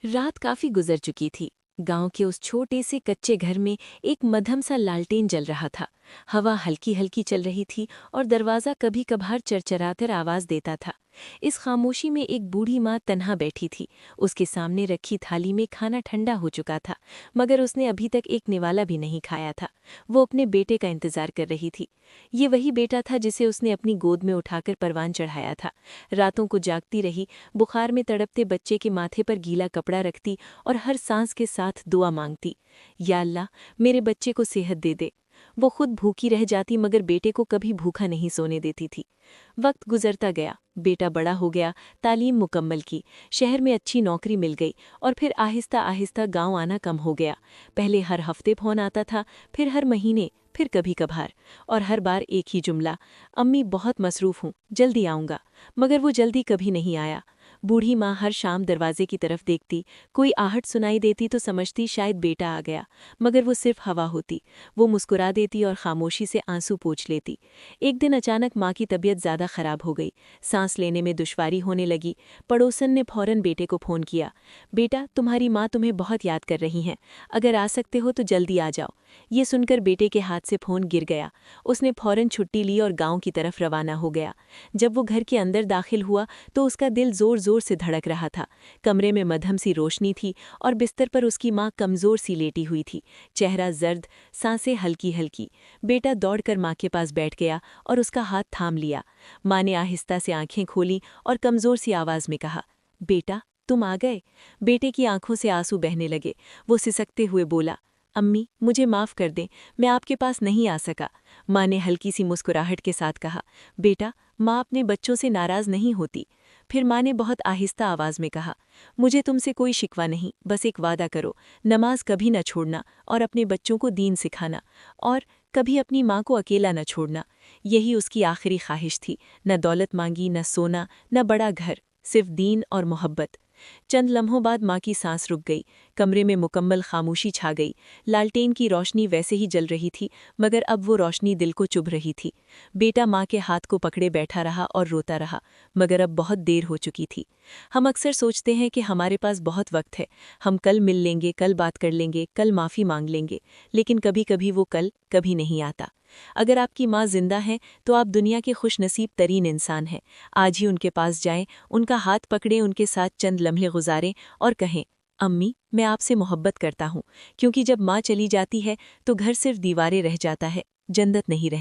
रात काफी गुजर चुकी थी। गांव के उस छोटे से कच्चे घर में एक मध्यम सा लालटेन जल रहा था। हवा हल्की हल्की चल रही थी और दरवाज़ा कभी कभार चरचराकर आवाज़ देता था। इस खामोशी में एक बूढ़ी माँ तन्हा बैठी थी। उसके सामने रखी थाली में खाना ठंडा हो चुका था, मगर उसने अभी तक एक निवाला भी नहीं खाया था। वो अपने बेटे का इंतजार कर रही थी। ये वही बेटा था जिसे उसने अपनी गोद में उठाकर परवान चढ़ाया था। रातों को जागती रही, बुखार में तड़पते बच्चे के माथे पर गीला कपड़ा रखती और हर सांस के साथ दुआ मांगती, या अल्लाह, मेरे बच्चे को सेहत दे दे। वो खुद भूखी रह जाती मगर बेटे को कभी भूखा नहीं सोने देती थी। वक्त गुजरता गया, बेटा बड़ा हो गया, तालीम मुकम्मल की, शहर में अच्छी नौकरी मिल गई और फिर आहिस्ता आहिस्ता गांव आना कम हो गया। पहले हर हफ्ते फोन आता था, फिर हर महीने, फिर कभी कभार, और हर बार एक ही जुमला, अम्मी बहुत मसरूफ़ हूँ, जल्दी आऊँगा। मगर वो जल्दी कभी नहीं आया। बूढ़ी माँ हर शाम दरवाजे की तरफ देखती, कोई आहट सुनाई देती तो समझती शायद बेटा आ गया, मगर वो सिर्फ हवा होती। वो मुस्कुरा देती और खामोशी से आंसू पोंछ लेती। एक दिन अचानक माँ की तबीयत ज़्यादा खराब हो गई, सांस लेने में दुश्वारी होने लगी। पड़ोसन ने फौरन बेटे को फ़ोन किया, बेटा तुम्हारी माँ तुम्हें बहुत याद कर रही हैं, अगर आ सकते हो तो जल्दी आ जाओ। ये सुनकर बेटे के हाथ से फ़ोन गिर गया। उसने फौरन छुट्टी ली और गांव की तरफ रवाना हो गया। जब वो घर के अंदर दाखिल हुआ तो उसका दिल जोर जोर से धड़क रहा था। कमरे में मध्यम सी रोशनी थी और बिस्तर पर उसकी माँ कमज़ोर सी लेटी हुई थी, चेहरा जर्द, सांसें हल्की हल्की। बेटा दौड़कर माँ के पास बैठ गया और उसका हाथ थाम लिया। माँ ने आहिस्ता से आंखें खोली और कमज़ोर सी आवाज़ में कहा, बेटा तुम आ गए। बेटे की आंखों से आंसू बहने लगे। वो सिसकते हुए बोला, अम्मी मुझे माफ़ कर दें, मैं आपके पास नहीं आ सका। माँ ने हल्की सी मुस्कुराहट के साथ कहा, बेटा माँ अपने बच्चों से नाराज़ नहीं होती। फिर माँ ने बहुत आहिस्ता आवाज़ में कहा, मुझे तुमसे कोई शिकवा नहीं, बस एक वादा करो, नमाज कभी न छोड़ना और अपने बच्चों को दीन सिखाना, और कभी अपनी माँ को अकेला न छोड़ना। यही उसकी आखिरी ख्वाहिश थी। न दौलत मांगी, न सोना, न बड़ा घर, सिर्फ दीन और मोहब्बत। चंद लम्हों बाद माँ की सांस रुक गई। कमरे में मुकम्मल खामोशी छा गई। लालटेन की रोशनी वैसे ही जल रही थी, मगर अब वो रोशनी दिल को चुभ रही थी। बेटा माँ के हाथ को पकड़े बैठा रहा और रोता रहा, मगर अब बहुत देर हो चुकी थी। हम अक्सर सोचते हैं कि हमारे पास बहुत वक्त है, हम कल मिल लेंगे, कल बात कर लेंगे, कल माफ़ी मांग लेंगे, लेकिन कभी कभी वो कल कभी नहीं आता। अगर आपकी माँ जिंदा है तो आप दुनिया के खुशनसीब तरीन इंसान हैं। आज ही उनके पास जाएं, उनका हाथ पकड़ें, उनके साथ चंद लम्हे गुजारें और कहें, अम्मी मैं आपसे मोहब्बत करता हूँ, क्योंकि जब माँ चली जाती है तो घर सिर्फ दीवारें रह जाता है, जन्नत नहीं रह